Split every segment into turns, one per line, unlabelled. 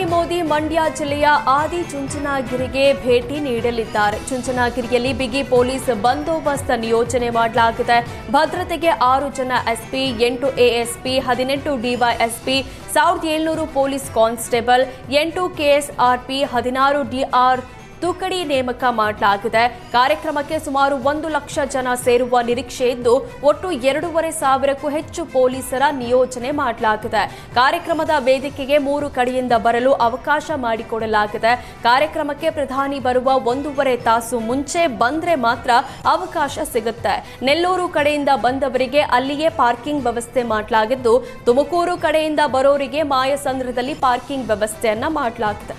ಪ್ರಧಾನಿ ಮೋದಿ ಮಂಡ್ಯ ಜಿಲ್ಲೆಯ ಆದಿಚುಂಚನಗಿರಿಗೆ ಭೇಟಿ ನೀಡಲಿದ್ದಾರೆ. ಚುಂಚನಗಿರಿಯಲ್ಲಿ ಬಿಗಿ ಪೊಲೀಸ್ ಬಂದೋಬಸ್ತ್ ನಿಯೋಜನೆ ಮಾಡಲಾಗಿದೆ. ಭದ್ರತೆಗೆ 6 ಜನ SP, 8 ASP, 18 DYSP, 1700 police constable, 8 KSRP, 16 DR ತುಕಡಿ ನೇಮಕ ಮಾಡಲಾಗಿದೆ. ಕಾರ್ಯಕ್ರಮಕ್ಕೆ ಸುಮಾರು 1 ಲಕ್ಷ ಜನ ಸೇರುವ ನಿರೀಕ್ಷೆ ಇದ್ದು ಒಟ್ಟು 2,500ಕ್ಕೂ ಹೆಚ್ಚು ಪೊಲೀಸರ ನಿಯೋಜನೆ ಮಾಡಲಾಗಿದೆ. ಕಾರ್ಯಕ್ರಮದ ವೇದಿಕೆಗೆ 3 ಕಡೆಯಿಂದ ಬರಲು ಅವಕಾಶ ಮಾಡಿಕೊಡಲಾಗಿದೆ. ಕಾರ್ಯಕ್ರಮಕ್ಕೆ ಪ್ರಧಾನಿ ಬರುವ 1.5 ತಾಸು ಮುಂಚೆ ಬಂದ್ರೆ ಮಾತ್ರ ಅವಕಾಶ ಸಿಗುತ್ತೆ. ನೆಲ್ಲೂರು ಕಡೆಯಿಂದ ಬಂದವರಿಗೆ ಅಲ್ಲಿಯೇ ಪಾರ್ಕಿಂಗ್ ವ್ಯವಸ್ಥೆ ಮಾಡಲಾಗಿದ್ದು, ತುಮಕೂರು ಕಡೆಯಿಂದ ಬರೋರಿಗೆ ಮಾಯಸಂದ್ರದಲ್ಲಿ ಪಾರ್ಕಿಂಗ್ ವ್ಯವಸ್ಥೆಯನ್ನ ಮಾಡಲಾಗಿದೆ.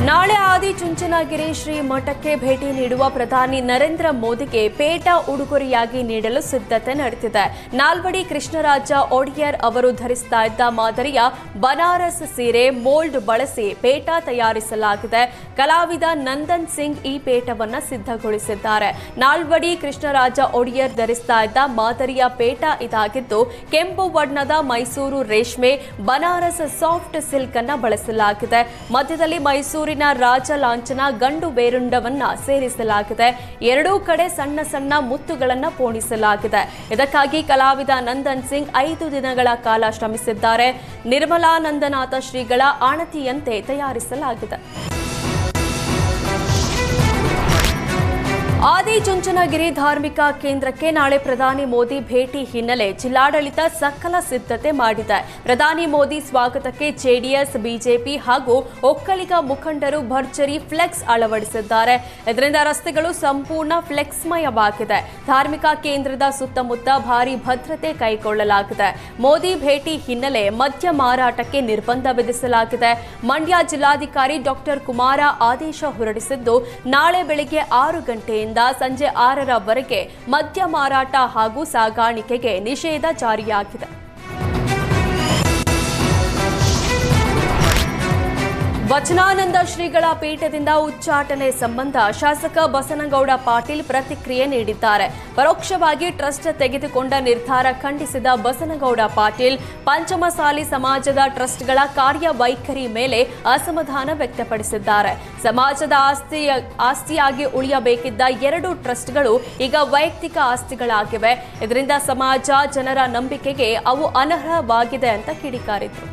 ನಾಳೆ ಆದಿಚುಂಚನಗಿರಿ ಶ್ರೀ ಮಠಕ್ಕೆ ಭೇಟಿ ನೀಡುವ ಪ್ರಧಾನಿ ನರೇಂದ್ರ ಮೋದಿಗೆ ಪೇಟ ಉಡುಗೊರೆಯಾಗಿ ನೀಡಲು ಸಿದ್ಧತೆ ನಡೆದಿದೆ. ನಾಲ್ವಡಿ ಕೃಷ್ಣರಾಜ ಒಡೆಯರ್ ಅವರು ಧರಿಸ್ತಾ ಇದ್ದ ಮಾದರಿಯ ಬನಾರಸ್ ಸೀರೆ ಮೋಲ್ಡ್ ಬಳಸಿ ಪೇಟ ತಯಾರಿಸಲಾಗಿದೆ. ಕಲಾವಿದ ನಂದನ್ ಸಿಂಗ್ ಈ ಪೇಟವನ್ನು ಸಿದ್ಧಗೊಳಿಸಿದ್ದಾರೆ. ನಾಲ್ವಡಿ ಕೃಷ್ಣರಾಜ ಒಡೆಯರ್ ಧರಿಸ್ತಾ ಇದ್ದ ಮಾದರಿಯ ಪೇಟ ಇದಾಗಿದ್ದು, ಕೆಂಪು ಬಣ್ಣದ ಮೈಸೂರು ರೇಷ್ಮೆ ಬನಾರಸ್ ಸಾಫ್ಟ್ ಸಿಲ್ಕ್ ಅನ್ನು ಬಳಸಲಾಗಿದೆ. ಮಧ್ಯದಲ್ಲಿ ಮೈಸೂರಿನ ರಾಜ ಲಾಂಛನ ಗಂಡು ಬೇರುಂಡವನ್ನ ಸೇರಿಸಲಾಗಿದೆ. ಎರಡೂ ಕಡೆ ಸಣ್ಣ ಸಣ್ಣ ಮುತ್ತುಗಳನ್ನು ಪೋಣಿಸಲಾಗಿದೆ. ಇದಕ್ಕಾಗಿ ಕಲಾವಿದ ನಂದನ್ ಸಿಂಗ್ 5 ದಿನಗಳ ಕಾಲ ಶ್ರಮಿಸಿದ್ದಾರೆ. ನಿರ್ಮಲಾನಂದನಾಥ ಶ್ರೀಗಳ ಆಣತಿಯಂತೆ ತಯಾರಿಸಲಾಗಿದೆ. ಆದಿಚುಂಚನಗಿರಿ ಧಾರ್ಮಿಕ ಕೇಂದ್ರಕ್ಕೆ ನಾಳೆ ಪ್ರಧಾನಿ ಮೋದಿ ಭೇಟಿ ಹಿನ್ನೆಲೆ ಜಿಲ್ಲಾಡಳಿತ ಸಕಲ ಸಿದ್ಧತೆ ಮಾಡಿದೆ. ಪ್ರಧಾನಿ ಮೋದಿ ಸ್ವಾಗತಕ್ಕೆ ಜೆಡಿಎಸ್, ಬಿಜೆಪಿ ಹಾಗೂ ಒಕ್ಕಲಿಗ ಮುಖಂಡರು ಭರ್ಜರಿ ಫ್ಲೆಕ್ಸ್ ಅಳವಡಿಸಿದ್ದಾರೆ. ಇದರಿಂದ ರಸ್ತೆಗಳು ಸಂಪೂರ್ಣ ಫ್ಲೆಕ್ಸ್ಮಯವಾಗಿದೆ. ಧಾರ್ಮಿಕ ಕೇಂದ್ರದ ಸುತ್ತಮುತ್ತ ಭಾರಿ ಭದ್ರತೆ ಕೈಗೊಳ್ಳಲಾಗಿದೆ. ಮೋದಿ ಭೇಟಿ ಹಿನ್ನೆಲೆ ಮದ್ಯ ಮಾರಾಟಕ್ಕೆ ನಿರ್ಬಂಧ ವಿಧಿಸಲಾಗಿದೆ. ಮಂಡ್ಯ ಜಿಲ್ಲಾಧಿಕಾರಿ ಡಾಕ್ಟರ್ ಕುಮಾರ ಆದೇಶ ಹೊರಡಿಸಿದ್ದು, ನಾಳೆ ಬೆಳಗ್ಗೆ 6 ಗಂಟೆಯಿಂದ ಸಂಜೆ 6ರವರೆಗೆ ಮದ್ಯ ಮಾರಾಟ ಹಾಗೂ ಸಾಗಾಣಿಕೆಗೆ ನಿಷೇಧ ಜಾರಿಯಾಗಿದೆ. ವಚನಾನಂದ ಶ್ರೀಗಳ ಪೀಠದಿಂದ ಉಚ್ಚಾಟನೆ ಸಂಬಂಧ ಶಾಸಕ ಬಸನಗೌಡ ಪಾಟೀಲ್ ಪ್ರತಿಕ್ರಿಯೆ ನೀಡಿದ್ದಾರೆ. ಪರೋಕ್ಷವಾಗಿ ಟ್ರಸ್ಟ್ ತೆಗೆದುಕೊಂಡ ನಿರ್ಧಾರ ಖಂಡಿಸಿದ ಬಸನಗೌಡ ಪಾಟೀಲ್, ಪಂಚಮಸಾಲಿ ಸಮಾಜದ ಟ್ರಸ್ಟ್ಗಳ ಕಾರ್ಯವೈಖರಿ ಮೇಲೆ ಅಸಮಾಧಾನ ವ್ಯಕ್ತಪಡಿಸಿದ್ದಾರೆ. ಸಮಾಜದ ಆಸ್ತಿಯಾಗಿ ಉಳಿಯಬೇಕಿದ್ದ 2 ಟ್ರಸ್ಟ್ಗಳು ಈಗ ವೈಯಕ್ತಿಕ ಆಸ್ತಿಗಳಾಗಿವೆ. ಇದರಿಂದ ಸಮಾಜ ಜನರ ನಂಬಿಕೆಗೆ ಅವು ಅನರ್ಹವಾಗಿದೆ ಅಂತ ಕಿಡಿಕಾರಿದರು.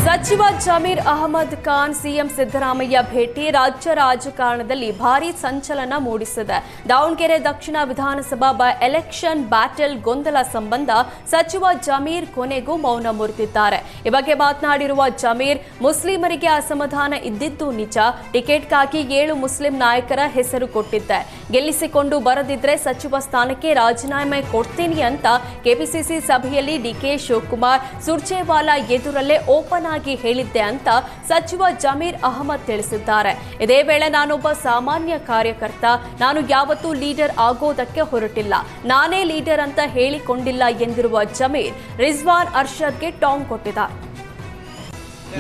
ಸಚಿವ ಜಮೀರ್ ಅಹಮದ್ ಖಾನ್ ಸಿಎಂ ಸಿದ್ದರಾಮಯ್ಯ ಭೇಟಿ ರಾಜ್ಯ ರಾಜಕಾರಣದಲ್ಲಿ ಭಾರೀ ಸಂಚಲನ ಮೂಡಿಸಿದೆ. ದಾವಣಗೆರೆ ದಕ್ಷಿಣ ವಿಧಾನಸಭಾ ಬೈ ಎಲೆಕ್ಷನ್ ಬ್ಯಾಟಲ್ ಗೊಂದಲ ಸಂಬಂಧ ಸಚಿವ ಜಮೀರ್ ಕೊನೆಗೂ ಮೌನ ಮುರಿದಿದ್ದಾರೆ. ಈ ಬಗ್ಗೆ ಮಾತನಾಡಿರುವ ಜಮೀರ್, ಮುಸ್ಲಿಮರಿಗೆ ಅಸಮಾಧಾನ ಇದ್ದಿದ್ದು ನಿಜ. ಟಿಕೆಟ್ಗಾಗಿ 7 ಮುಸ್ಲಿಂ ನಾಯಕರ ಹೆಸರು ಕೊಟ್ಟಿದ್ದೆ. ಗೆಲ್ಲಿಸಿಕೊಂಡು ಬರದಿದ್ರೆ ಸಚಿವ ಸ್ಥಾನಕ್ಕೆ ರಾಜೀನಾಮೆ ಕೊಡ್ತೀನಿ ಅಂತ ಕೆಪಿಸಿಸಿ ಸಭೆಯಲ್ಲಿ ಡಿಕೆ ಶಿವಕುಮಾರ್ ಸುರ್ಜೇವಾಲಾ ಎದುರಲ್ಲೇ ಓಪನ್ ಆಗಿ ಹೇಳಿದ್ದೆ ಅಂತ ಸಚಿವ ಜಮೀರ್ ಅಹಮದ್ ತಿಳಿಸಿದ್ದಾರೆ. ಇದೇ ವೇಳೆ, ನಾನೊಬ್ಬ ಸಾಮಾನ್ಯ ಕಾರ್ಯಕರ್ತ, ನಾನು ಯಾವತ್ತೂ ಲೀಡರ್ ಆಗೋದಕ್ಕೆ ಹೊರಟಿಲ್ಲ, ನಾನೇ ಲೀಡರ್ ಅಂತ ಹೇಳಿಕೊಂಡಿಲ್ಲ ಎಂದಿರುವ ಜಮೀರ್ ರಿಜ್ವಾನ್ ಅರ್ಷದ್ಗೆ ಟಾಂಗ್ ಕೊಟ್ಟಿದ್ದಾರೆ.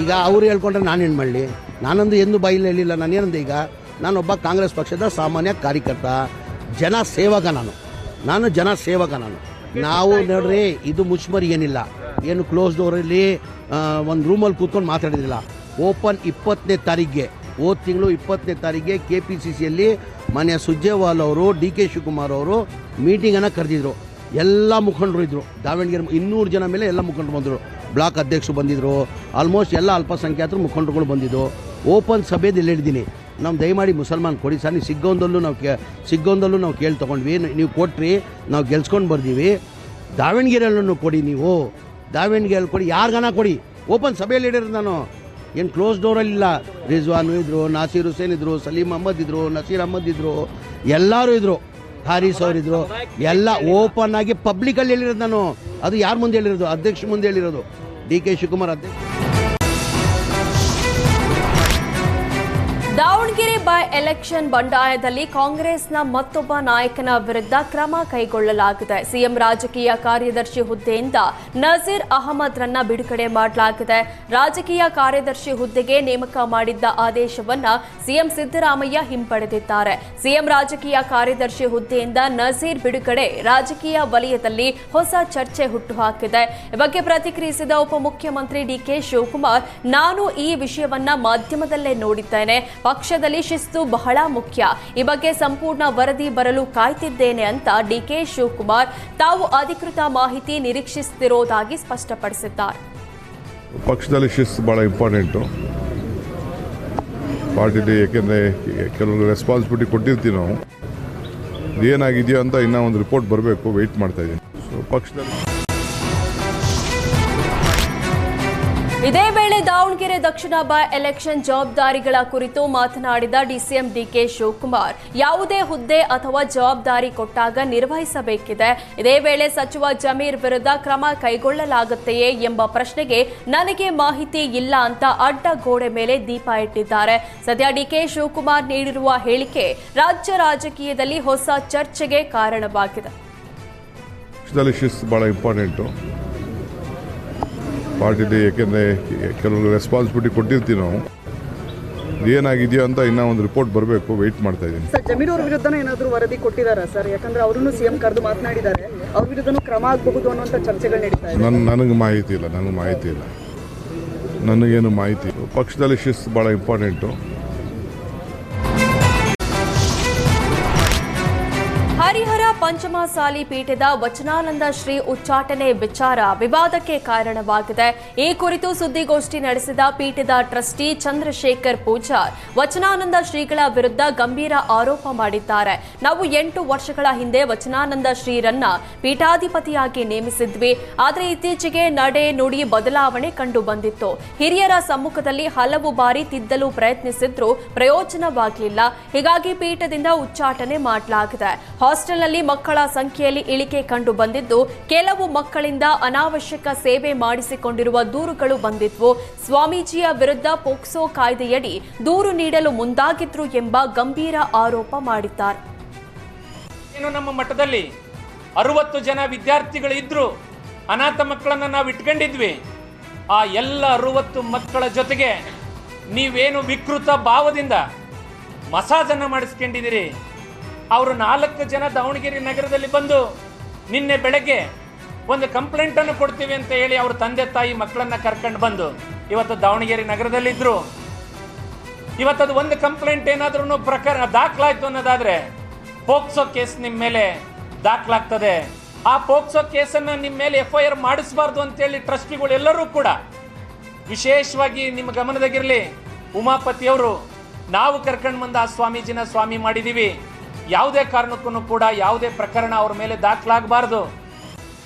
ಈಗ ಅವರು ಹೇಳ್ಕೊಂಡ್ರೆ ನಾನೇನು ಮಾಡಲಿ? ನಾನೊಂದು ಎಂದು ಬಾಯಿಲ್ ಹೇಳಿಲ್ಲ. ನಾನೇನಂದೆ? ಈಗ ನಾನೊಬ್ಬ ಕಾಂಗ್ರೆಸ್ ಪಕ್ಷದ ಸಾಮಾನ್ಯ ಕಾರ್ಯಕರ್ತ, ಜನ ಸೇವಕ. ನಾನು ಜನ ಸೇವಕ. ನಾವು ನೋಡ್ರಿ, ಇದು ಮುಚ್ಚುಮರಿ ಏನಿಲ್ಲ. ಏನು ಕ್ಲೋಸ್ ಡೋರಲ್ಲಿ ಒಂದು ರೂಮಲ್ಲಿ ಕೂತ್ಕೊಂಡು ಮಾತಾಡಿದಿಲ್ಲ. ಓಪನ್ 20ನೇ ತಾರೀಕಿಗೆ, ಹೋದ ತಿಂಗಳು 20ನೇ ತಾರೀಕಿಗೆ KPCCಯಲ್ಲಿ ಮಾನ್ಯ ಸುರ್ಜೇವಾಲಾ ಅವರು, ಡಿಕೆ ಶಿವಕುಮಾರ್ ಅವರು ಮೀಟಿಂಗನ್ನು ಕರೆದಿದ್ರು. ಎಲ್ಲ ಮುಖಂಡರು ಇದ್ದರು. ದಾವಣಗೆರೆ 200 ಜನ ಮೇಲೆ ಎಲ್ಲ ಮುಖಂಡರು ಬಂದರು. ಬ್ಲಾಕ್ ಅಧ್ಯಕ್ಷರು ಬಂದಿದ್ದರು. ಆಲ್ಮೋಸ್ಟ್ ಎಲ್ಲ ಅಲ್ಪಸಂಖ್ಯಾತರು ಮುಖಂಡರುಗಳು ಬಂದಿದ್ದು. ಓಪನ್ ಸಭೆಯಲ್ಲಿ ಹೇಳಿದ್ದೀನಿ, ನಾವು ದಯಮಾಡಿ ಮುಸಲ್ಮಾನ್ ಕೊಡಿ ಸರ್. ನೀವು ಸಿಗ್ಗೊಂದಲ್ಲೂ ನಾವು ಕೇಳಿ ತೊಗೊಂಡ್ವಿ, ನೀವು ಕೊಟ್ರಿ, ನಾವು ಗೆಲ್ಸ್ಕೊಂಡು ಬರ್ತೀವಿ. ದಾವಣಗೆರೆಯಲ್ಲೂ ಕೊಡಿ, ನೀವು ದಾವಣಗೆರೆಯಲ್ಲಿ ಕೊಡಿ, ಯಾರಿಗಾನ ಕೊಡಿ. ಓಪನ್ ಸಭೆಯಲ್ಲಿ ಹೇಳಿರೋದು ನಾನು. ಏನು ಕ್ಲೋಸ್ ಡೋರಲ್ಲಿಲ್ಲ. ರಿಜ್ವಾನು ಇದ್ದರು, ನಾಸೀರ್ ಹುಸೇನ್ ಇದ್ದರು, ಸಲೀಂ ಅಹಮದ್ ಇದ್ದರು, ನಸೀರ್ ಅಹಮದ್ ಇದ್ದರು, ಎಲ್ಲರೂ ಇದ್ದರು, ಹಾರಿಸ್ ಅವರಿದ್ದರು. ಎಲ್ಲ ಓಪನ್ ಆಗಿ ಪಬ್ಲಿಕಲ್ಲಿ ಹೇಳಿರೋದು ನಾನು. ಅದು ಯಾರ ಮುಂದೆ ಹೇಳಿರೋದು? ಅಧ್ಯಕ್ಷ ಮುಂದೆ ಹೇಳಿರೋದು, ಡಿ ಕೆ ಶಿವಕುಮಾರ್ ಅಧ್ಯಕ್ಷ.
ದಾವಣಗೆರೆ ಬೈ ಎಲೆಕ್ಷನ್ ಬಂಡಾಯದಲ್ಲಿ ಕಾಂಗ್ರೆಸ್ನ ಮತ್ತೊಬ್ಬ ನಾಯಕನ ವಿರುದ್ಧ ಕ್ರಮ ಕೈಗೊಳ್ಳಲಾಗಿದೆ. ಸಿಎಂ ರಾಜಕೀಯ ಕಾರ್ಯದರ್ಶಿ ಹುದ್ದೆಯಿಂದ ನಜೀರ್ ಅಹಮದ್ರನ್ನ ಬಿಡುಗಡೆ ಮಾಡಲಾಗಿದೆ. ರಾಜಕೀಯ ಕಾರ್ಯದರ್ಶಿ ಹುದ್ದೆಗೆ ನೇಮಕ ಮಾಡಿದ್ದ ಆದೇಶವನ್ನ ಸಿಎಂ ಸಿದ್ದರಾಮಯ್ಯ ಹಿಂಪಡೆದಿದ್ದಾರೆ. ಸಿಎಂ ರಾಜಕೀಯ ಕಾರ್ಯದರ್ಶಿ ಹುದ್ದೆಯಿಂದ ನಜೀರ್ ಬಿಡುಗಡೆ ರಾಜಕೀಯ ವಲಯದಲ್ಲಿ ಹೊಸ ಚರ್ಚೆ ಹುಟ್ಟುಹಾಕಿದೆ. ಈ ಬಗ್ಗೆ ಪ್ರತಿಕ್ರಿಯಿಸಿದ ಉಪಮುಖ್ಯಮಂತ್ರಿ ಡಿಕೆ ಶಿವಕುಮಾರ್, ನಾನು ಈ ವಿಷಯವನ್ನ ಮಾಧ್ಯಮದಲ್ಲೇ ನೋಡಿದ್ದೇನೆ. ಪಕ್ಷದಲ್ಲಿ ಶಿಸ್ತು ಬಹಳ ಮುಖ್ಯ. ಈ ಬಗ್ಗೆ ಸಂಪೂರ್ಣ ವರದಿ ಬರಲು ಕಾಯ್ತಿದ್ದೇನೆ ಅಂತ ಡಿಕೆ ಶಿವಕುಮಾರ್ ತಾವು ಅಧಿಕೃತ ಮಾಹಿತಿ ನಿರೀಕ್ಷಿಸುತ್ತಿರುವುದಾಗಿ ಸ್ಪಷ್ಟಪಡಿಸಿದ್ದಾರೆ.
ಪಕ್ಷದಲ್ಲಿ ಶಿಸ್ತು ಬಹಳ ಇಂಪಾರ್ಟೆಂಟು. ಪಾರ್ಟಿಲಿ ಯಾಕೆಂದರೆ ಕೆಲವು ರೆಸ್ಪಾನ್ಸಿಬಿಲಿಟಿ ಕೊಟ್ಟಿರ್ತೀವಿ ನಾವು. ಏನಾಗಿದೆಯೋ ಅಂತ ಇನ್ನೂ ಒಂದು ರಿಪೋರ್ಟ್ ಬರಬೇಕು, ವೆಯ್ಟ್ ಮಾಡ್ತಾ ಇದ್ದೀನಿ. ಸೊ ಪಕ್ಷದಲ್ಲಿ
ಇದೇ ವೇಳೆ ದಾವಣಗೆರೆ ದಕ್ಷಿಣ ಬೈ ಎಲೆಕ್ಷನ್ ಜವಾಬ್ದಾರಿಗಳ ಕುರಿತು ಮಾತನಾಡಿದ ಡಿಸಿಎಂ ಡಿಕೆ ಶಿವಕುಮಾರ್, ಯಾವುದೇ ಹುದ್ದೆ ಅಥವಾ ಜವಾಬ್ದಾರಿ ಕೊಟ್ಟಾಗ ನಿರ್ವಹಿಸಬೇಕಿದೆ. ಇದೇ ವೇಳೆ ಸಚಿವ ಜಮೀರ್ ವಿರುದ್ಧ ಕ್ರಮ ಕೈಗೊಳ್ಳಲಾಗುತ್ತೆಯೇ ಎಂಬ ಪ್ರಶ್ನೆಗೆ ನನಗೆ ಮಾಹಿತಿ ಇಲ್ಲ ಅಂತ ಅಡ್ಡ ಗೋಡೆ ಮೇಲೆ ದೀಪ ಇಟ್ಟಿದ್ದಾರೆ. ಸದ್ಯ ಡಿಕೆ ಶಿವಕುಮಾರ್ ನೀಡಿರುವ ಹೇಳಿಕೆ ರಾಜ್ಯ ರಾಜಕೀಯದಲ್ಲಿ ಹೊಸ ಚರ್ಚೆಗೆ ಕಾರಣವಾಗಿದೆ.
ಪಕ್ಷದಲ್ಲಿ ಶಿಸ್ತು ಬಹಳ ಇಂಪಾರ್ಟೆಂಟು. ಪಾರ್ಟಿಲಿ ಯಾಕೆಂದರೆ ಕೆಲವು ರೆಸ್ಪಾನ್ಸಿಬಿಲಿಟಿ ಕೊಟ್ಟಿರ್ತೀವಿ ನಾವು. ಏನಾಗಿದೆಯೋ ಅಂತ ಇನ್ನೂ ಒಂದು ರಿಪೋರ್ಟ್ ಬರಬೇಕು, ವೆಯ್ಟ್ ಮಾಡ್ತಾ ಇದ್ದೀನಿ.
ಸರ್, ಜಮೀರ್ ಅವ್ರ ವಿರುದ್ಧನೂ ಏನಾದರೂ ವರದಿ ಕೊಟ್ಟಿದ್ದಾರಾ ಸರ್? ಯಾಕಂದ್ರೆ ಅವರನ್ನು ಸಿಎಂ ಕರೆದು ಮಾತನಾಡಿದ್ದಾರೆ, ಅವ್ರ ವಿರುದ್ಧನೂ ಕ್ರಮ ಆಗಬಹುದು ಅನ್ನುವಂಥ ಚರ್ಚೆಗಳು ನಡೀತಾ ಇದೆ.
ನನಗೆ ಮಾಹಿತಿ ಇಲ್ಲ, ನನಗೇನು ಮಾಹಿತಿ ಇಲ್ಲ. ಪಕ್ಷದಲ್ಲಿ ಶಿಸ್ತು ಭಾಳ ಇಂಪಾರ್ಟೆಂಟು.
ಹರಿಹರ ಪಂಚಮಸಾಲಿ ಪೀಠದ ವಚನಾನಂದ ಶ್ರೀ ಉಚ್ಚಾಟನೆ ವಿಚಾರ ವಿವಾದಕ್ಕೆ ಕಾರಣವಾಗಿದೆ. ಈ ಕುರಿತು ಸುದ್ದಿಗೋಷ್ಠಿ ನಡೆಸಿದ ಪೀಠದ ಟ್ರಸ್ಟಿ ಚಂದ್ರಶೇಖರ್ ಪೂಜಾರ್ ವಚನಾನಂದ ಶ್ರೀಗಳ ವಿರುದ್ಧ ಗಂಭೀರ ಆರೋಪ ಮಾಡಿದ್ದಾರೆ. ನಾವು 8 ವರ್ಷಗಳ ಹಿಂದೆ ವಚನಾನಂದ ಶ್ರೀರನ್ನ ಪೀಠಾಧಿಪತಿಯಾಗಿ ನೇಮಿಸಿದ್ವಿ. ಆದರೆ ಇತ್ತೀಚೆಗೆ ನಡೆ ನುಡಿ ಬದಲಾವಣೆ ಕಂಡು ಬಂದಿತ್ತು. ಹಿರಿಯರ ಸಮ್ಮುಖದಲ್ಲಿ ಹಲವು ಬಾರಿ ತಿದ್ದಲು ಪ್ರಯತ್ನಿಸಿದ್ರೂ ಪ್ರಯೋಜನವಾಗಲಿಲ್ಲ. ಹೀಗಾಗಿ ಪೀಠದಿಂದ ಉಚ್ಚಾಟನೆ ಮಾಡಲಾಗಿದೆ. ಹಾಸ್ಟೆಲ್ನಲ್ಲಿ ಮಕ್ಕಳ ಸಂಖ್ಯೆಯಲ್ಲಿ ಇಳಿಕೆ ಕಂಡು ಬಂದಿದ್ದು, ಕೆಲವು ಮಕ್ಕಳಿಂದ ಅನಾವಶ್ಯಕ ಸೇವೆ ಮಾಡಿಸಿಕೊಂಡಿರುವ ದೂರುಗಳು ಬಂದಿದ್ವು. ಸ್ವಾಮೀಜಿಯ ವಿರುದ್ಧ ಪೋಕ್ಸೋ ಕಾಯ್ದೆಯಡಿ ದೂರು ನೀಡಲು ಮುಂದಾಗಿದ್ರು ಎಂಬ ಗಂಭೀರ ಆರೋಪ ಮಾಡಿದ್ದಾರೆ.
ನಮ್ಮ ಮಠದಲ್ಲಿ 60 ಜನ ವಿದ್ಯಾರ್ಥಿಗಳು ಇದ್ರು. ಅನಾಥ ಮಕ್ಕಳನ್ನ ನಾವು ಇಟ್ಕೊಂಡಿದ್ವಿ. ಆ ಎಲ್ಲ 60 ಮಕ್ಕಳ ಜೊತೆಗೆ ನೀವೇನು ವಿಕೃತ ಭಾವದಿಂದ ಮಸಾಜನ್ನು ಮಾಡಿಸ್ಕೊಂಡಿದ್ದೀರಿ. ಅವರು 4 ಜನ ದಾವಣಗೆರೆ ನಗರದಲ್ಲಿ ಬಂದು ನಿನ್ನೆ ಬೆಳಗ್ಗೆ ಒಂದು ಕಂಪ್ಲೇಂಟ್ ಅನ್ನು ಕೊಡ್ತೀವಿ ಅಂತ ಹೇಳಿ ಅವ್ರ ತಂದೆ ತಾಯಿ ಮಕ್ಕಳನ್ನ ಕರ್ಕೊಂಡು ಬಂದು ಇವತ್ತು ದಾವಣಗೆರೆ ನಗರದಲ್ಲಿದ್ರು. ಇವತ್ತದು ಒಂದು ಕಂಪ್ಲೇಂಟ್ ಏನಾದ್ರೂ ಪ್ರಕಾರ ದಾಖಲಾಯ್ತು ಅನ್ನೋದಾದ್ರೆ ಪೋಕ್ಸೋ ಕೇಸ್ ನಿಮ್ಮ ಮೇಲೆ ದಾಖಲಾಗ್ತದೆ. ಆ ಪೋಕ್ಸೋ ಕೇಸನ್ನು ನಿಮ್ಮ ಮೇಲೆ FIR ಮಾಡಿಸಬಾರ್ದು ಅಂತೇಳಿ ಟ್ರಸ್ಟಿಗಳು ಎಲ್ಲರೂ ಕೂಡ ವಿಶೇಷವಾಗಿ ನಿಮ್ಮ ಗಮನದಾಗಿರಲಿ. ಉಮಾಪತಿಯವರು ನಾವು ಕರ್ಕೊಂಡು ಬಂದ ಆ ಸ್ವಾಮೀಜಿನ ಸ್ವಾಮಿ ಮಾಡಿದ್ದೀವಿ. ಯಾವುದೇ ಕಾರಣಕ್ಕೂ ಕೂಡ ಯಾವುದೇ ಪ್ರಕರಣ ಅವ್ರ ಮೇಲೆ ದಾಖಲಾಗಬಾರ್ದು.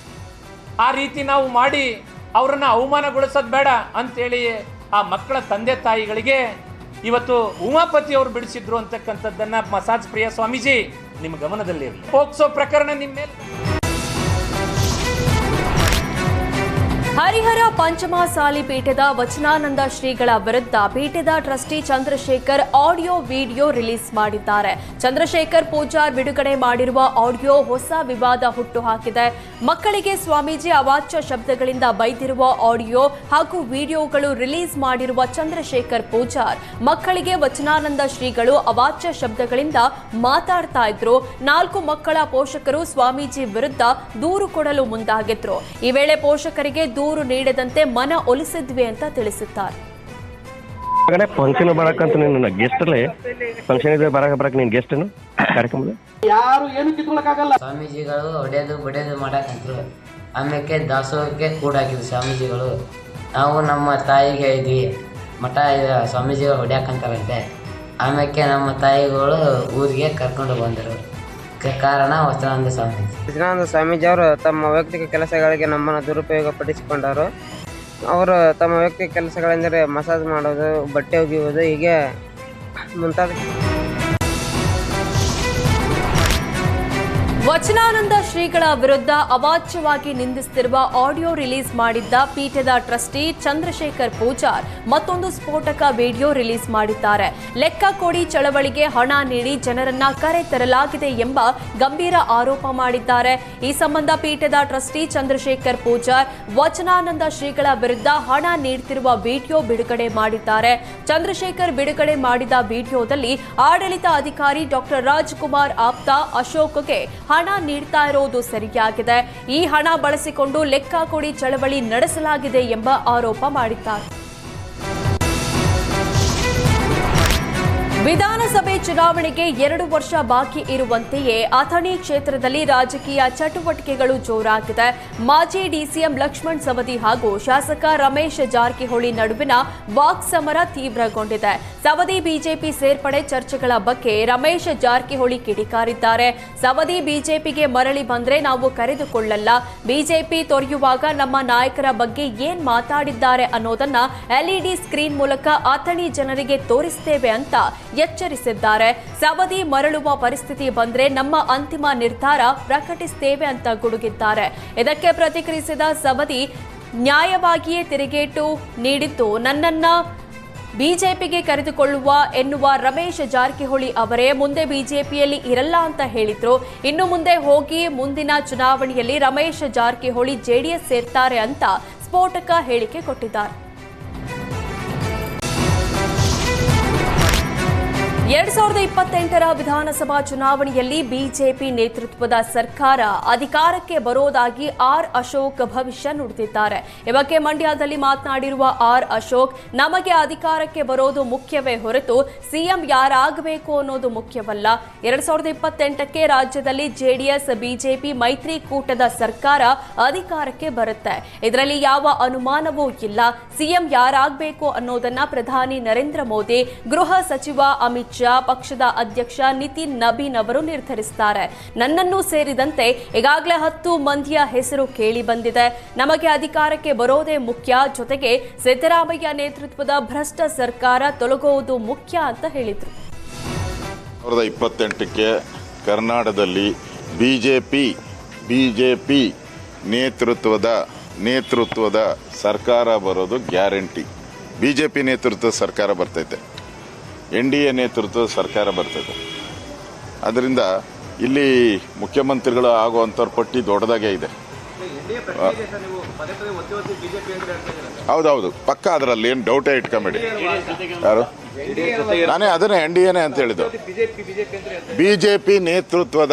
ಆ ರೀತಿ ನಾವು ಮಾಡಿ ಅವರನ್ನು ಅವಮಾನಗೊಳಿಸೋದು ಬೇಡ ಅಂತೇಳಿ ಆ ಮಕ್ಕಳ ತಂದೆ ತಾಯಿಗಳಿಗೆ ಇವತ್ತು ಉಮಾಪತಿ ಅವರು ಬಿಡಿಸಿದ್ರು ಅಂತಕ್ಕಂಥದ್ದನ್ನ ಮಸಾಜ್ ಪ್ರಿಯ ಸ್ವಾಮೀಜಿ ನಿಮ್ಮ ಗಮನದಲ್ಲಿರಲಿ. ಪೋಕ್ಸೋ ಪ್ರಕರಣ ನಿಮ್ಮ ಮೇಲೆ.
ಹರಿಹರ ಪಂಚಮಸಾಲಿ ಪೀಠದ ವಚನಾನಂದ ಶ್ರೀಗಳ ವಿರುದ್ಧ ಪೀಠದ trustee Chandrashekar audio video release ಮಾಡಿದ್ದಾರೆ. ಚಂದ್ರಶೇಖರ್ ಪೂಜಾರ್ ಬಿಡುಗಡೆ ಮಾಡಿರುವ ಆಡಿಯೋ ಹೊಸ ವಿವಾದ ಹುಟ್ಟುಹಾಕಿದೆ. ಮಕ್ಕಳಿಗೆ ಸ್ವಾಮೀಜಿ ಅವಾಚ್ಯ ಶಬ್ದಗಳಿಂದ ಬೈದಿರುವ ಆಡಿಯೋ ಹಾಗೂ ವಿಡಿಯೋಗಳು ರಿಲೀಸ್ ಮಾಡಿರುವ ಚಂದ್ರಶೇಖರ್ ಪೂಜಾರ್, ಮಕ್ಕಳಿಗೆ ವಚನಾನಂದ ಶ್ರೀಗಳು ಅವಾಚ್ಯ ಶಬ್ದಗಳಿಂದ ಮಾತಾಡ್ತಾ ಇದ್ರು. 4 ಮಕ್ಕಳ ಪೋಷಕರು ಸ್ವಾಮೀಜಿ ವಿರುದ್ಧ ದೂರು ಕೊಡಲು ಮುಂದಾಗಿದ್ರು. ಈ ವೇಳೆ ಪೋಷಕರಿಗೆ ದೂರು ನೀಡದಂತೆ ಮನ ಒಲಿಸಿದ್ವಿ ಅಂತ ತಿಳಿಸಿದ್ದಾರೆ.
ಫಂಕ್ಷನ್ ಬರಕಂತ ನೀನು ಗೆಸ್ಟ್ ಅಲ್ಲೇ ಫಂಕ್ಷನ್ ಇದೆ ಬರಕ್ ನೀನು ಗೆಸ್ಟ್ ಕಾರ್ಯಕ್ರಮದ
ಯಾರು ಏನು ಕಿತ್ಕೊಳ್ಳೋಕ್ಕಾಗಲ್ಲ.
ಸ್ವಾಮೀಜಿಗಳು ಹೊಡೆಯೋದು ಬಡಿಯೋದು ಮಾಡಕಂತರು. ಆಮೇಲೆ ದಾಸೋಹಕ್ಕೆ ಕೂಡಾಕಿದ್ರು ಸ್ವಾಮೀಜಿಗಳು. ನಾವು ನಮ್ಮ ತಾಯಿಗೆ ಇದ್ವಿ ಮಠ ಸ್ವಾಮೀಜಿಗಳು ಹೊಡ್ಯಾಕಂತಾರಂತೆ. ಆಮೇಲೆ ನಮ್ಮ ತಾಯಿಗಳು ಊರಿಗೆ ಕರ್ಕೊಂಡು ಬಂದರು. ಕಾರಣ ವಚನಾನಂದ ಸ್ವಾಮೀಜಿ.
ವಚನಾನಂದ ಸ್ವಾಮೀಜಿ ಅವರು ತಮ್ಮ ವೈಯಕ್ತಿಕ ಕೆಲಸಗಳಿಗೆ ನಮ್ಮನ್ನು ದುರುಪಯೋಗ ಪಡಿಸಿಕೊಂಡರು. ಅವರು ತಮ್ಮ ವೈಯಕ್ತಿಕ ಕೆಲಸಗಳೆಂದರೆ ಮಸಾಜ್ ಮಾಡೋದು, ಬಟ್ಟೆ ಒಗೆಯುವುದು, ಹೀಗೆ ಮುಂತಾದ
ವಚನಾನಂದ ಶ್ರೀಗಳ ವಿರುದ್ಧ ಅವಾಚ್ಯವಾಗಿ ನಿಂದಿಸುತ್ತಿರುವ ಆಡಿಯೋ ರಿಲೀಸ್ ಮಾಡಿದ್ದ ಪೀಠದ ಟ್ರಸ್ಟಿ ಚಂದ್ರಶೇಖರ್ ಪೂಜಾರ್ ಮತ್ತೊಂದು ಸ್ಫೋಟಕ ವಿಡಿಯೋ ರಿಲೀಸ್ ಮಾಡಿದ್ದಾರೆ. ಲೆಕ್ಕ ಕೊಡಿ ಚಳವಳಿಗೆ ಹಣ ನೀಡಿ ಜನರನ್ನ ಕರೆ ತರಲಾಗಿದೆ ಎಂಬ ಗಂಭೀರ ಆರೋಪ ಮಾಡಿದ್ದಾರೆ. ಈ ಸಂಬಂಧ ಪೀಠದ ಟ್ರಸ್ಟಿ ಚಂದ್ರಶೇಖರ್ ಪೂಜಾರ್ ವಚನಾನಂದ ಶ್ರೀಗಳ ವಿರುದ್ಧ ಹಣ ನೀಡುತ್ತಿರುವ ವಿಡಿಯೋ ಬಿಡುಗಡೆ ಮಾಡಿದ್ದಾರೆ. ಚಂದ್ರಶೇಖರ್ ಬಿಡುಗಡೆ ಮಾಡಿದ ವಿಡಿಯೋದಲ್ಲಿ ಆಡಳಿತ ಅಧಿಕಾರಿ ಡಾಕ್ಟರ್ ರಾಜ್ಕುಮಾರ್ ಆಪ್ತ ಅಶೋಕ್ಗೆ ಹಣ ನೀಡ್ತಾ ಇರೋದು ಸರಿಯಾಗಿದೆ, ಈ ಹಣ ಬಳಸಿಕೊಂಡು ಲೆಕ್ಕ ಕೊಡಿ ಚಳವಳಿ ನಡೆಸಲಾಗಿದೆ ಎಂಬ ಆರೋಪ ಮಾಡಿದ್ದಾರೆ. ವಿಧಾನಸಭೆ ಚುನಾವಣೆಗೆ 2 ವರ್ಷ ಬಾಕಿ ಇರುವಂತೆಯೇ ಅಥಣಿ ಕ್ಷೇತ್ರದಲ್ಲಿ ರಾಜಕೀಯ ಚಟುವಟಿಕೆಗಳು ಜೋರಾಗಿದೆ. ಮಾಜಿ ಡಿಸಿಎಂ ಲಕ್ಷ್ಮಣ್ ಸವದಿ ಹಾಗೂ ಶಾಸಕ ರಮೇಶ್ ಜಾರಕಿಹೊಳಿ ನಡುವಿನ ವಾಕ್ಸಮರ ತೀವ್ರಗೊಂಡಿದೆ. ಸವದಿ ಬಿಜೆಪಿ ಸೇರ್ಪಡೆ ಚರ್ಚೆಗಳ ಬಗ್ಗೆ ರಮೇಶ್ ಜಾರಕಿಹೊಳಿ ಕಿಡಿಕಾರಿದ್ದಾರೆ. ಸವದಿ ಬಿಜೆಪಿಗೆ ಮರಳಿ ಬಂದ್ರೆ ನಾವು ಕರೆದುಕೊಳ್ಳಲ್ಲ, ಬಿಜೆಪಿ ತೊರೆಯುವಾಗ ನಮ್ಮ ನಾಯಕರ ಬಗ್ಗೆ ಏನ್ ಮಾತಾಡಿದ್ದಾರೆ ಅನ್ನೋದನ್ನ ಎಲ್ಇಡಿ ಸ್ಕ್ರೀನ್ ಮೂಲಕ ಅಥಣಿ ಜನರಿಗೆ ತೋರಿಸ್ತೇವೆ ಅಂತ ಎಚ್ಚರಿಸಿದ್ದಾರೆ. ಸವದಿ ಮರಳುವ ಪರಿಸ್ಥಿತಿ ಬಂದ್ರೆ ನಮ್ಮ ಅಂತಿಮ ನಿರ್ಧಾರ ಪ್ರಕಟಿಸುತ್ತೇವೆ ಅಂತ ಗುಡುಗಿದ್ದಾರೆ. ಇದಕ್ಕೆ ಪ್ರತಿಕ್ರಿಯಿಸಿದ ಸವದಿ, ನ್ಯಾಯವಾಗಿಯೇ ತಿರುಗೇಟು ನೀಡಿದ್ದು ನನ್ನನ್ನ ಬಿಜೆಪಿಗೆ ಕರೆದುಕೊಳ್ಳುವ ಎನ್ನುವ ರಮೇಶ್ ಜಾರಕಿಹೊಳಿ ಅವರೇ ಮುಂದೆ ಬಿಜೆಪಿಯಲ್ಲಿ ಇರಲ್ಲ ಅಂತ ಹೇಳಿದ್ರು. ಇನ್ನು ಮುಂದೆ ಹೋಗಿ ಮುಂದಿನ ಚುನಾವಣೆಯಲ್ಲಿ ರಮೇಶ್ ಜಾರಕಿಹೊಳಿ ಜೆಡಿಎಸ್ ಸೇರ್ತಾರೆ ಅಂತ ಸ್ಫೋಟಕ ಹೇಳಿಕೆ ಕೊಟ್ಟಿದ್ದಾರೆ. 2028ರ ವಿಧಾನಸಭಾ ಚುನಾವಣೆಯಲ್ಲಿ ಬಿಜೆಪಿ ನೇತೃತ್ವದ ಸರ್ಕಾರ ಅಧಿಕಾರಕ್ಕೆ ಬರೋದಾಗಿ ಆರ್ ಅಶೋಕ್ ಭವಿಷ್ಯ ನುಡಿದಿದ್ದಾರೆ. ಈ ಬಗ್ಗೆ ಮಂಡ್ಯದಲ್ಲಿ ಮಾತನಾಡಿರುವ ಆರ್ ಅಶೋಕ್, ನಮಗೆ ಅಧಿಕಾರಕ್ಕೆ ಬರೋದು ಮುಖ್ಯವೇ ಹೊರತು ಸಿಎಂ ಯಾರಾಗಬೇಕು ಅನ್ನೋದು ಮುಖ್ಯವಲ್ಲ. 2028ಕ್ಕೆ ರಾಜ್ಯದಲ್ಲಿ ಜೆಡಿಎಸ್ ಬಿಜೆಪಿ ಮೈತ್ರಿಕೂಟದ ಸರ್ಕಾರ ಅಧಿಕಾರಕ್ಕೆ ಬರುತ್ತೆ. ಇದರಲ್ಲಿ ಯಾವ ಅನುಮಾನವೂ ಇಲ್ಲ. ಸಿಎಂ ಯಾರಾಗಬೇಕು ಅನ್ನೋದನ್ನ ಪ್ರಧಾನಿ ನರೇಂದ್ರ ಮೋದಿ, ಗೃಹ ಸಚಿವ ಅಮಿತ್ ಶಾ, ಪಕ್ಷದ ಅಧ್ಯಕ್ಷ ನಿತಿನ್ ನಬೀನ್ ಅವರು ನಿರ್ಧರಿಸುತ್ತಾರೆ. ನನ್ನನ್ನು ಸೇರಿದಂತೆ ಈಗಾಗಲೇ 10 ಮಂದಿಯ ಹೆಸರು ಕೇಳಿ ಬಂದಿದೆ. ನಮಗೆ ಅಧಿಕಾರಕ್ಕೆ ಬರೋದೇ ಮುಖ್ಯ, ಜೊತೆಗೆ ಸಿದ್ದರಾಮಯ್ಯ ನೇತೃತ್ವದ ಭ್ರಷ್ಟ ಸರ್ಕಾರ ತೊಲಗುವುದು ಮುಖ್ಯ ಅಂತ ಹೇಳಿದರು.
2028ಕ್ಕೆ ಕರ್ನಾಟಕದಲ್ಲಿ ಬಿಜೆಪಿ ನೇತೃತ್ವದ ಸರ್ಕಾರ ಬರೋದು ಗ್ಯಾರಂಟಿ. ಬಿಜೆಪಿ ನೇತೃತ್ವದ ಸರ್ಕಾರ ಬರ್ತೈತೆ, NDA ನೇತೃತ್ವದ ಸರ್ಕಾರ ಬರ್ತದೆ. ಅದರಿಂದ ಇಲ್ಲಿ ಮುಖ್ಯಮಂತ್ರಿಗಳು ಆಗುವಂಥವ್ರ ಪಟ್ಟಿ ದೊಡ್ಡದಾಗೇ ಇದೆ. ಹೌದೌದು, ಪಕ್ಕ ಅದರಲ್ಲಿ ಏನು ಡೌಟೇ ಇಟ್ಕೊಂಬೇಡಿ. ಯಾರು? ನಾನೇ ಅದನ್ನೇ NDAನೇ ಅಂತ ಹೇಳಿದ್ದು. ಬಿಜೆಪಿ ನೇತೃತ್ವ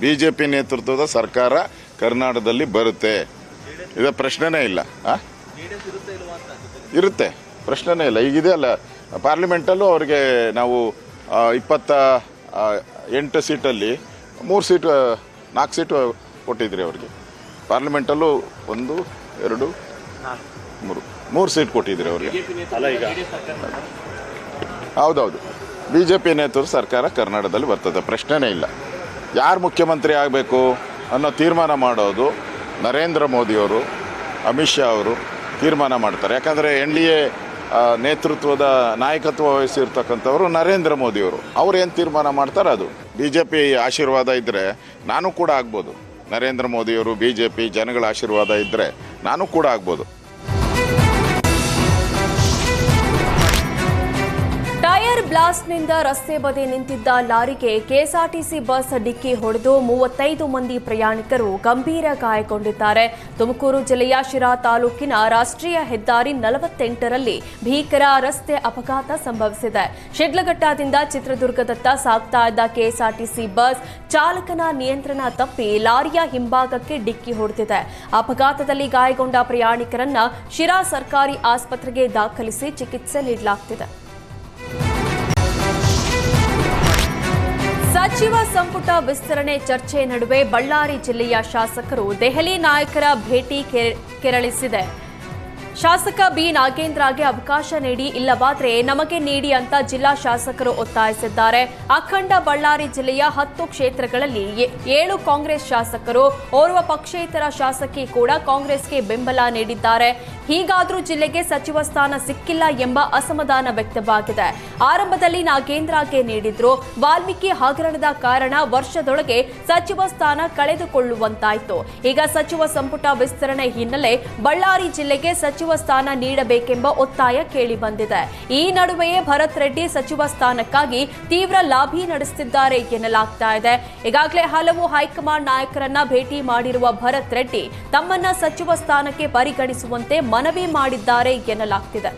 ಬಿಜೆಪಿ ನೇತೃತ್ವದ ಸರ್ಕಾರ ಕರ್ನಾಟಕದಲ್ಲಿ ಬರುತ್ತೆ. ಇದು ಪ್ರಶ್ನೆನೇ ಇಲ್ಲ. ಇರುತ್ತೆ, ಪ್ರಶ್ನೆನೇ ಇಲ್ಲ. ಈಗಿದೆ ಅಲ್ಲ, ಪಾರ್ಲಿಮೆಂಟಲ್ಲೂ ಅವ್ರಿಗೆ ನಾವು 28 ಸೀಟಲ್ಲಿ 4 ಸೀಟು ಕೊಟ್ಟಿದ್ರಿ ಅವ್ರಿಗೆ. ಪಾರ್ಲಿಮೆಂಟಲ್ಲೂ 1, 2, 3 ಸೀಟ್ ಕೊಟ್ಟಿದ್ರಿ ಅವ್ರಿಗೆ. ಹೌದೌದು, ಬಿಜೆಪಿ ನೇತೃತ್ವದ ಸರ್ಕಾರ ಕರ್ನಾಟಕದಲ್ಲಿ ಬರ್ತದೆ, ಪ್ರಶ್ನೆನೇ ಇಲ್ಲ. ಯಾರು ಮುಖ್ಯಮಂತ್ರಿ ಆಗಬೇಕು ಅನ್ನೋ ತೀರ್ಮಾನ ಮಾಡೋದು ನರೇಂದ್ರ ಮೋದಿಯವರು, ಅಮಿತ್ ಶಾ ಅವರು ತೀರ್ಮಾನ ಮಾಡ್ತಾರೆ. ಯಾಕಂದರೆ NDA ನೇತೃತ್ವದ ನಾಯಕತ್ವ ವಹಿಸಿರ್ತಕ್ಕಂಥವರು ನರೇಂದ್ರ ಮೋದಿಯವರು. ಅವ್ರು ಏನು ತೀರ್ಮಾನ ಮಾಡ್ತಾರೆ ಅದು. BJP ಆಶೀರ್ವಾದ ಇದ್ದರೆ ನಾನು ಕೂಡ ಆಗ್ಬೋದು. ನರೇಂದ್ರ ಮೋದಿಯವರು, BJP ಜನಗಳ ಆಶೀರ್ವಾದ ಇದ್ದರೆ ನಾನು ಕೂಡ ಆಗ್ಬೋದು.
ಟೈರ್ ಬ್ಲಾಸ್ಟ್ನಿಂದ ರಸ್ತೆ ಬದಿ ನಿಂತಿದ್ದ ಲಾರಿಗೆ ಕೆಎಸ್ಆರ್ಟಿಸಿ ಬಸ್ ಡಿಕ್ಕಿ ಹೊಡೆದು 35 ಮಂದಿ ಪ್ರಯಾಣಿಕರು ಗಂಭೀರ ಗಾಯಗೊಂಡಿದ್ದಾರೆ. ತುಮಕೂರು ಜಿಲ್ಲೆಯ ಶಿರಾ ತಾಲೂಕಿನ ರಾಷ್ಟ್ರೀಯ ಹೆದ್ದಾರಿ 48ರಲ್ಲಿ ಭೀಕರ ರಸ್ತೆ ಅಪಘಾತ ಸಂಭವಿಸಿದೆ. ಶಿಡ್ಲಘಟ್ಟದಿಂದ ಚಿತ್ರದುರ್ಗದತ್ತ ಸಾಗ್ತಾ ಇದ್ದ ಕೆಎಸ್ಆರ್ಟಿಸಿ ಬಸ್ ಚಾಲಕನ ನಿಯಂತ್ರಣ ತಪ್ಪಿ ಲಾರಿಯ ಹಿಂಭಾಗಕ್ಕೆ ಡಿಕ್ಕಿ ಹೊಡೆದಿದೆ. ಅಪಘಾತದಲ್ಲಿ ಗಾಯಗೊಂಡ ಪ್ರಯಾಣಿಕರನ್ನ ಶಿರಾ ಸರ್ಕಾರಿ ಆಸ್ಪತ್ರೆಗೆ ದಾಖಲಿಸಿ ಚಿಕಿತ್ಸೆ ನೀಡಲಾಗುತ್ತಿದೆ. ಸಚಿವ ಸಂಪುಟ ವಿಸ್ತರಣೆ ಚರ್ಚೆ ನಡುವೆ ಬಳ್ಳಾರಿ ಜಿಲ್ಲೆಯ ಶಾಸಕರು ದೆಹಲಿ ನಾಯಕರ ಭೇಟಿ ಕೆರಳಿಸಿದೆ. ಶಾಸಕ ಬಿ ನಾಗೇಂದ್ರಗೆ ಅವಕಾಶ ನೀಡಿ, ಇಲ್ಲವಾದ್ರೆ ನಮಗೆ ನೀಡಿ ಅಂತ ಜಿಲ್ಲಾ ಶಾಸಕರು ಒತ್ತಾಯಿಸಿದ್ದಾರೆ. ಅಖಂಡ ಬಳ್ಳಾರಿ ಜಿಲ್ಲೆಯ 10 ಕ್ಷೇತ್ರಗಳಲ್ಲಿ 7 ಕಾಂಗ್ರೆಸ್ ಶಾಸಕರು, ಓರ್ವ ಪಕ್ಷೇತರ ಶಾಸಕಿ ಕೂಡ ಕಾಂಗ್ರೆಸ್ಗೆ ಬೆಂಬಲ ನೀಡಿದ್ದಾರೆ. ಹೀಗಾದ್ರೂ ಜಿಲ್ಲೆಗೆ ಸಚಿವ ಸ್ಥಾನ ಸಿಕ್ಕಿಲ್ಲ ಎಂಬ ಅಸಮಾಧಾನ ವ್ಯಕ್ತವಾಗಿದೆ. ಆರಂಭದಲ್ಲಿ ನಾಗೇಂದ್ರಗೆ ನೀಡಿದ್ರು. ವಾಲ್ಮೀಕಿ ಹಗರಣದ ಕಾರಣ ವರ್ಷದೊಳಗೆ ಸಚಿವ ಸ್ಥಾನ ಕಳೆದುಕೊಳ್ಳುವಂತಾಯಿತು. ಈಗ ಸಚಿವ ಸಂಪುಟ ವಿಸ್ತರಣೆ ಹಿನ್ನೆಲೆ ಬಳ್ಳಾರಿ ಜಿಲ್ಲೆಗೆ ಸಚಿವ ಸ್ಥಾನ ನೀಡಬೇಕೆಂಬ ಒತ್ತಾಯ ಕೇಳಿ ಬಂದಿದೆ. ಈ ನಡುವೆಯೇ ಭರತ್ ರೆಡ್ಡಿ ಸಚಿವ ಸ್ಥಾನಕ್ಕಾಗಿ ತೀವ್ರ ಲಾಬಿ ನಡೆಸುತ್ತಿದ್ದಾರೆ ಎನ್ನಲಾಗ್ತಾ ಇದೆ. ಈಗಾಗಲೇ ಹಲವು ಹೈಕಮಾಂಡ್ ನಾಯಕರನ್ನ ಭೇಟಿ ಮಾಡಿರುವ ಭರತ್ ರೆಡ್ಡಿ ತಮ್ಮನ್ನ ಸಚಿವ ಸ್ಥಾನಕ್ಕೆ ಪರಿಗಣಿಸುವಂತೆ ಮನವಿ ಮಾಡಿದ್ದಾರೆ ಎನ್ನಲಾಗ್ತಿದೆ.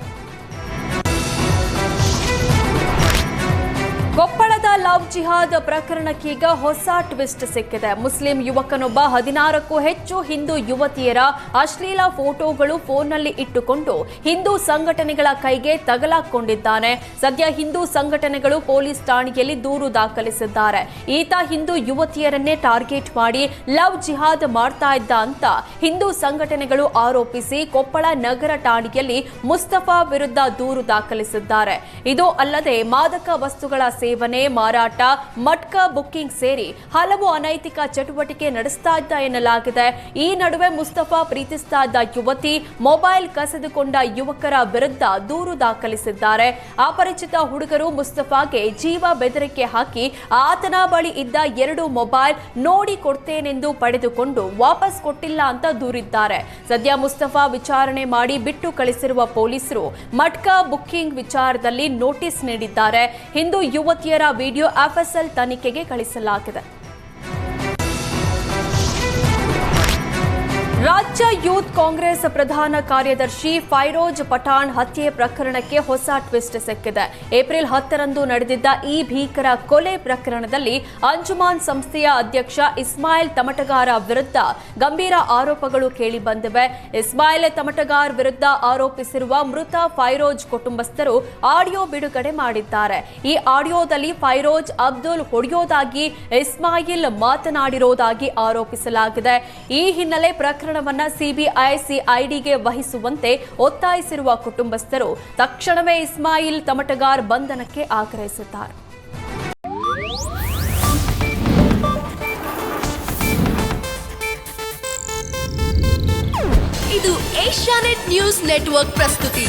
ಕೊಪ್ಪಳದ ಲವ್ ಜಿಹಾದ್ ಪ್ರಕರಣಕ್ಕೀಗ ಹೊಸ ಟ್ವಿಸ್ಟ್ ಸಿಕ್ಕಿದೆ. ಮುಸ್ಲಿಂ ಯುವಕನೊಬ್ಬ 16ಕ್ಕೂ ಹೆಚ್ಚು ಹಿಂದೂ ಯುವತಿಯರ ಅಶ್ಲೀಲ ಫೋಟೋಗಳು ಫೋನ್ನಲ್ಲಿ ಇಟ್ಟುಕೊಂಡು ಹಿಂದೂ ಸಂಘಟನೆಗಳ ಕೈಗೆ ತಗಲಾಕೊಂಡಿದ್ದಾನೆ. ಸದ್ಯ ಹಿಂದೂ ಸಂಘಟನೆಗಳು ಪೊಲೀಸ್ ಠಾಣೆಯಲ್ಲಿ ದೂರು ದಾಖಲಿಸಿದ್ದಾರೆ. ಈತ ಹಿಂದೂ ಯುವತಿಯರನ್ನೇ ಟಾರ್ಗೆಟ್ ಮಾಡಿ ಲವ್ ಜಿಹಾದ್ ಮಾಡ್ತಾ ಇದ್ದ ಅಂತ ಹಿಂದೂ ಸಂಘಟನೆಗಳು ಆರೋಪಿಸಿ ಕೊಪ್ಪಳ ನಗರ ಠಾಣೆಯಲ್ಲಿ ಮುಸ್ತಫಾ ವಿರುದ್ಧ ದೂರು ದಾಖಲಿಸಿದ್ದಾರೆ. ಇದು ಅಲ್ಲದೆ ಮಾದಕ ವಸ್ತುಗಳ ಸೇವನೆ, ಮಾರಾಟ, ಮಟ್ಕಾ ಬುಕ್ಕಿಂಗ್ ಸೇರಿ ಹಲವು ಅನೈತಿಕ ಚಟುವಟಿಕೆ ನಡೆಸ್ತಾ ಇದ್ದ ಎನ್ನಲಾಗಿದೆ. ಈ ನಡುವೆ ಮುಸ್ತಫಾ ಪ್ರೀತಿಸ್ತಾ ಇದ್ದ ಯುವತಿ ಮೊಬೈಲ್ ಕಸಿದುಕೊಂಡ ಯುವಕರ ವಿರುದ್ಧ ದೂರು ದಾಖಲಿಸಿದ್ದಾರೆ. ಅಪರಿಚಿತ ಹುಡುಗರು ಮುಸ್ತಫಾಗೆ ಜೀವ ಬೆದರಿಕೆ ಹಾಕಿ ಆತನ ಬಳಿ ಇದ್ದ 2 ಮೊಬೈಲ್ ನೋಡಿ ಕೊಡ್ತೇನೆಂದು ಪಡೆದುಕೊಂಡು ವಾಪಸ್ ಕೊಟ್ಟಿಲ್ಲ ಅಂತ ದೂರಿದ್ದಾರೆ. ಸದ್ಯ ಮುಸ್ತಫಾ ವಿಚಾರಣೆ ಮಾಡಿ ಬಿಟ್ಟು ಕಳಿಸಿರುವ ಪೊಲೀಸರು ಮಟ್ಕಾ ಬುಕ್ಕಿಂಗ್ ವಿಚಾರದಲ್ಲಿ ನೋಟಿಸ್ ನೀಡಿದ್ದಾರೆ. ಹಿಂದೂ ಯುವತಿಯರ ವಿಡಿಯೋ ಎಫ್ಎಸ್ಎಲ್ ತನಿಖೆಗೆ ಕಳಿಸಲಾಗಿದೆ. ರಾಜ್ಯ ಯೂತ್ ಕಾಂಗ್ರೆಸ್ ಪ್ರಧಾನ ಕಾರ್ಯದರ್ಶಿ ಫೈರೋಜ್ ಪಠಾಣ್ ಹತ್ಯೆ ಪ್ರಕರಣಕ್ಕೆ ಹೊಸ ಟ್ವಿಸ್ಟ್ ಸಿಕ್ಕಿದೆ. ಏಪ್ರಿಲ್ 10ರಂದು ನಡೆದಿದ್ದ ಈ ಭೀಕರ ಕೊಲೆ ಪ್ರಕರಣದಲ್ಲಿ ಅಂಜುಮಾನ್ ಸಂಸ್ಥೆಯ ಅಧ್ಯಕ್ಷ ಇಸ್ಮಾಯಿಲ್ ತಮಟಗಾರ ವಿರುದ್ಧ ಗಂಭೀರ ಆರೋಪಗಳು ಕೇಳಿಬಂದಿವೆ. ಇಸ್ಮಾಯಿಲ್ ತಮಟಗಾರ್ ವಿರುದ್ಧ ಆರೋಪಿಸಿರುವ ಮೃತ ಫೈರೋಜ್ ಕುಟುಂಬಸ್ಥರು ಆಡಿಯೋ ಬಿಡುಗಡೆ ಮಾಡಿದ್ದಾರೆ. ಈ ಆಡಿಯೋದಲ್ಲಿ ಫೈರೋಜ್ ಅಬ್ದುಲ್ ಹೊಡೆಯೋದಾಗಿ ಇಸ್ಮಾಯಿಲ್ ಮಾತನಾಡಿರೋದಾಗಿ ಆರೋಪಿಸಲಾಗಿದೆ. ಈ ಹಿನ್ನೆಲೆ ಪ್ರಕರಣವನ್ನ ಸಿಬಿಐ ಸಿಐಡಿಗೆ ವಹಿಸುವಂತೆ ಒತ್ತಾಯಿಸಿರುವ ಕುಟುಂಬಸ್ಥರು ತಕ್ಷಣವೇ ಇಸ್ಮಾಯಿಲ್ ತಮಟಗಾರ್ ಬಂಧನಕ್ಕೆ ಆಗ್ರಹಿಸಿದ್ದಾರೆ.
ಇದು ಏಷ್ಯಾನೆಟ್ ನ್ಯೂಸ್ ನೆಟ್ವರ್ಕ್ ಪ್ರಸ್ತುತಿ.